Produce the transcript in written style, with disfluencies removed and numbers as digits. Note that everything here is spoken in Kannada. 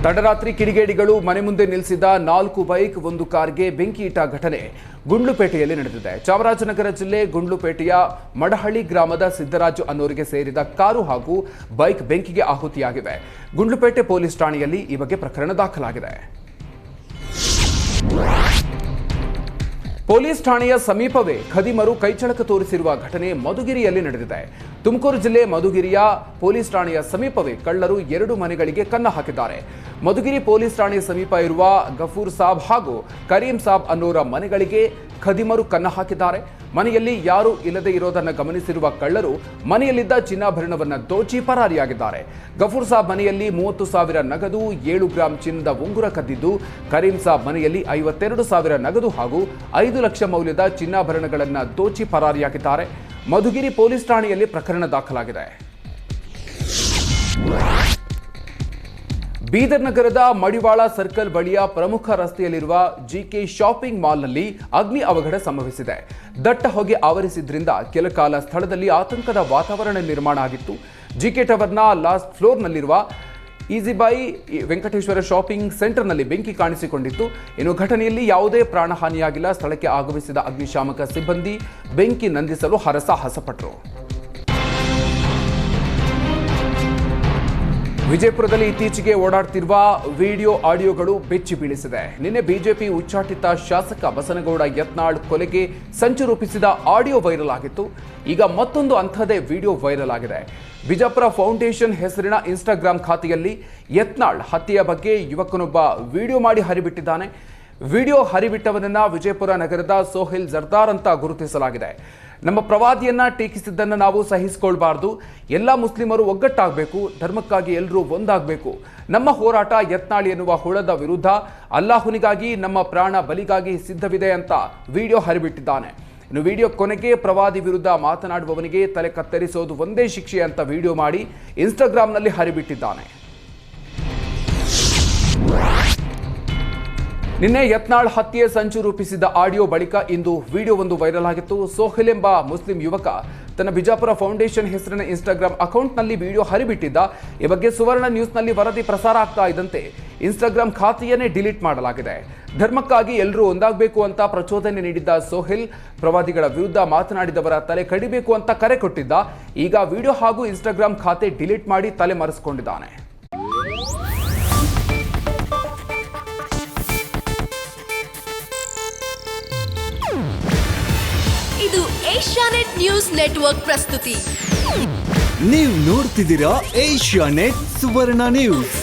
ತಡರಾತ್ರಿ ಕಿಡಿಗೇಡಿಗಳು ಮನೆ ಮುಂದೆ ನಿಲ್ಲಿಸಿದ 4 ಬೈಕ್ ಒಂದು ಕಾರ್ಗೆ ಬೆಂಕಿ ಇಟ್ಟ ಘಟನೆ ಗುಂಡ್ಲುಪೇಟೆಯಲ್ಲಿ ನಡೆದಿದೆ. ಚಾಮರಾಜನಗರ ಜಿಲ್ಲೆ ಗುಂಡ್ಲುಪೇಟೆಯ ಮಡಹಳ್ಳಿ ಗ್ರಾಮದ ಸಿದ್ದರಾಜು ಅನ್ನೋರಿಗೆ ಸೇರಿದ ಕಾರು ಹಾಗೂ ಬೈಕ್ ಬೆಂಕಿಗೆ ಆಹುತಿಯಾಗಿವೆ. ಗುಂಡ್ಲುಪೇಟೆ ಪೊಲೀಸ್ ಠಾಣೆಯಲ್ಲಿ ಈ ಬಗ್ಗೆ ಪ್ರಕರಣ ದಾಖಲಾಗಿದೆ. ಪೊಲೀಸ್ ಠಾಣೆಯ ಸಮೀಪವೇ ಖದೀಮರು ಕೈಚಳಕ ತೋರಿಸಿರುವ ಘಟನೆ ಮಧುಗಿರಿಯಲ್ಲಿ ನಡೆದಿದೆ. ತುಮಕೂರು ಜಿಲ್ಲೆ ಮಧುಗಿರಿಯ ಪೊಲೀಸ್ ಠಾಣೆಯ ಸಮೀಪವೇ ಕಳ್ಳರು 2 ಮನೆಗಳಿಗೆ ಕನ್ನ ಹಾಕಿದ್ದಾರೆ. ಮಧುಗಿರಿ ಪೊಲೀಸ್ ಠಾಣೆಯ ಸಮೀಪ ಇರುವ ಗಫೂರ್ ಸಾಬ್ ಹಾಗೂ ಕರೀಂ ಸಾಬ್ ಅನ್ನೋರ ಮನೆಗಳಿಗೆ ಖದೀಮರು ಕನ್ನ ಹಾಕಿದ್ದಾರೆ. ಮನೆಯಲ್ಲಿ ಯಾರೂ ಇಲ್ಲದೆ ಇರೋದನ್ನು ಗಮನಿಸಿರುವ ಕಳ್ಳರು ಮನೆಯಲ್ಲಿದ್ದ ಚಿನ್ನಾಭರಣವನ್ನು ದೋಚಿ ಪರಾರಿಯಾಗಿದ್ದಾರೆ. ಗಫೂರ್ ಸಾಬ್ ಮನೆಯಲ್ಲಿ 30,000 ನಗದು, 7 ಗ್ರಾಂ ಚಿನ್ನದ ಉಂಗುರ ಕದ್ದಿದ್ದು, ಕರೀಂ ಸಾಬ್ ಮನೆಯಲ್ಲಿ 52,000 ನಗದು ಹಾಗೂ 5 ಲಕ್ಷ ಮೌಲ್ಯದ ಚಿನ್ನಾಭರಣಗಳನ್ನು ದೋಚಿ ಪರಾರಿಯಾಗಿದ್ದಾರೆ. ಮಧುಗಿರಿ ಪೊಲೀಸ್ ಠಾಣೆಯಲ್ಲಿ ಪ್ರಕರಣ ದಾಖಲಾಗಿದೆ. ಬೀದರ್ ನಗರದ ಮಡಿವಾಳ ಸರ್ಕಲ್ ಬಳಿಯ ಪ್ರಮುಖ ರಸ್ತೆಯಲ್ಲಿರುವ ಜಿಕೆ ಶಾಪಿಂಗ್ ಮಾಲ್ನಲ್ಲಿ ಅಗ್ನಿ ಅವಘಡ ಸಂಭವಿಸಿದೆ. ದಟ್ಟ ಹೊಗೆ ಆವರಿಸಿದ್ರಿಂದ ಕೆಲ ಕಾಲ ಸ್ಥಳದಲ್ಲಿ ಆತಂಕದ ವಾತಾವರಣ ನಿರ್ಮಾಣ ಆಗಿತ್ತು. ಜಿಕೆ ಟವರ್ನ ಲಾಸ್ಟ್ ಫ್ಲೋರ್ನಲ್ಲಿರುವ ಈಸಿಬೈ ವೆಂಕಟೇಶ್ವರ ಶಾಪಿಂಗ್ ಸೆಂಟರ್ನಲ್ಲಿ ಬೆಂಕಿ ಕಾಣಿಸಿಕೊಂಡಿತ್ತು. ಇನ್ನು ಘಟನೆಯಲ್ಲಿ ಯಾವುದೇ ಪ್ರಾಣಹಾನಿಯಾಗಿಲ್ಲ. ಸ್ಥಳಕ್ಕೆ ಆಗಮಿಸಿದ ಅಗ್ನಿಶಾಮಕ ಸಿಬ್ಬಂದಿ ಬೆಂಕಿ ನಂದಿಸಲು ಹರಸಾಹಸಪಟ್ಟರು. ವಿಜಯಪುರದಲ್ಲಿ ಇತ್ತೀಚೆಗೆ ಓಡಾಡ್ತಿರುವ ವಿಡಿಯೋ ಆಡಿಯೋಗಳು ಬೆಚ್ಚಿ ಬೀಳಿಸಿದೆ. ನಿನ್ನೆ ಬಿಜೆಪಿ ಉಚ್ಚಾಟಿತ ಶಾಸಕ ಬಸನಗೌಡ ಯತ್ನಾಳ್ ಕೊಲೆಗೆ ಸಂಚು ರೂಪಿಸಿದ ಆಡಿಯೋ ವೈರಲ್ ಆಗಿತ್ತು. ಈಗ ಮತ್ತೊಂದು ಅಂಥದ್ದೇ ವಿಡಿಯೋ ವೈರಲ್ ಆಗಿದೆ. ಬಿಜಾಪುರ ಫೌಂಡೇಶನ್ ಹೆಸರಿನ ಇನ್ಸ್ಟಾಗ್ರಾಂ ಖಾತೆಯಲ್ಲಿ ಯತ್ನಾಳ್ ಹತ್ಯೆಯ ಬಗ್ಗೆ ಯುವಕನೊಬ್ಬ ವಿಡಿಯೋ ಮಾಡಿ ಹರಿಬಿಟ್ಟಿದ್ದಾನೆ. ವಿಡಿಯೋ ಹರಿಬಿಟ್ಟವನನ್ನ ವಿಜಯಪುರ ನಗರದ ಸೋಹಿಲ್ ಜರ್ದಾರ್ ಅಂತ ಗುರುತಿಸಲಾಗಿದೆ. ನಮ್ಮ ಪ್ರವಾದಿಯನ್ನ ಟೀಕಿಸಿದ್ದನ್ನು ನಾವು ಸಹಿಸಿಕೊಳ್ಬಾರ್ದು. ಎಲ್ಲ ಮುಸ್ಲಿಮರು ಒಗ್ಗಟ್ಟಾಗಬೇಕು, ಧರ್ಮಕ್ಕಾಗಿ ಎಲ್ಲರೂ ಒಂದಾಗಬೇಕು. ನಮ್ಮ ಹೋರಾಟ ಯತ್ನಾಳ್ ಎನ್ನುವ ಹುಳದ ವಿರುದ್ಧ, ಅಲ್ಲಾಹುನಿಗಾಗಿ ನಮ್ಮ ಪ್ರಾಣ ಬಲಿಗಾಗಿ ಸಿದ್ಧವಿದೆ ಅಂತ ವಿಡಿಯೋ ಹರಿಬಿಟ್ಟಿದ್ದಾನೆ. ಇನ್ನು ವಿಡಿಯೋ ಕೊನೆಗೆ ಪ್ರವಾದಿ ವಿರುದ್ಧ ಮಾತನಾಡುವವನಿಗೆ ತಲೆ ಕತ್ತರಿಸೋದು ಒಂದೇ ಶಿಕ್ಷೆ ಅಂತ ವಿಡಿಯೋ ಮಾಡಿ ಇನ್ಸ್ಟಾಗ್ರಾಂನಲ್ಲಿ ಹರಿಬಿಟ್ಟಿದ್ದಾನೆ. ನಿನ್ನೆ ಯತ್ನಾಳ್ ಹತ್ಯೆ ಸಂಚು ರೂಪಿಸಿದ ಆಡಿಯೋ ಬಳಿಕ ಇಂದು ವಿಡಿಯೋ ಒಂದು ವೈರಲ್ ಆಗಿತ್ತು. ಸೋಹಿಲ್ ಎಂಬ ಮುಸ್ಲಿಂ ಯುವಕ ತನ್ನ ಬಿಜಾಪುರ ಫೌಂಡೇಶನ್ ಹೆಸರಿನ ಇನ್ಸ್ಟಾಗ್ರಾಂ ಅಕೌಂಟ್ನಲ್ಲಿ ವಿಡಿಯೋ ಹರಿಬಿಟ್ಟಿದ್ದ. ಈ ಬಗ್ಗೆ ಸುವರ್ಣ ನ್ಯೂಸ್ನಲ್ಲಿ ವರದಿ ಪ್ರಸಾರ ಆಗ್ತಾ ಇದ್ದಂತೆ ಇನ್ಸ್ಟಾಗ್ರಾಂ ಖಾತೆಯನ್ನೇ ಡಿಲೀಟ್ ಮಾಡಲಾಗಿದೆ. ಧರ್ಮಕ್ಕಾಗಿ ಎಲ್ಲರೂ ಒಂದಾಗಬೇಕು ಅಂತ ಪ್ರಚೋದನೆ ನೀಡಿದ್ದ ಸೋಹಿಲ್ ಪ್ರವಾದಿಗಳ ವಿರುದ್ಧ ಮಾತನಾಡಿದವರ ತಲೆ ಕಡಿಬೇಕು ಅಂತ ಕರೆ ಕೊಟ್ಟಿದ್ದ. ಈಗ ವಿಡಿಯೋ ಹಾಗೂ ಇನ್ಸ್ಟಾಗ್ರಾಂ ಖಾತೆ ಡಿಲೀಟ್ ಮಾಡಿ ತಲೆ ಮರೆಸಿಕೊಂಡಿದ್ದಾನೆ. ಇದು ಏಷ್ಯಾನೆಟ್ ನ್ಯೂಸ್ ನೆಟ್ವರ್ಕ್ ಪ್ರಸ್ತುತಿ. ನೀವು ನೋಡ್ತಿದ್ದೀರಾ ಏಷ್ಯಾನೆಟ್ ಸುವರ್ಣ ನ್ಯೂಸ್.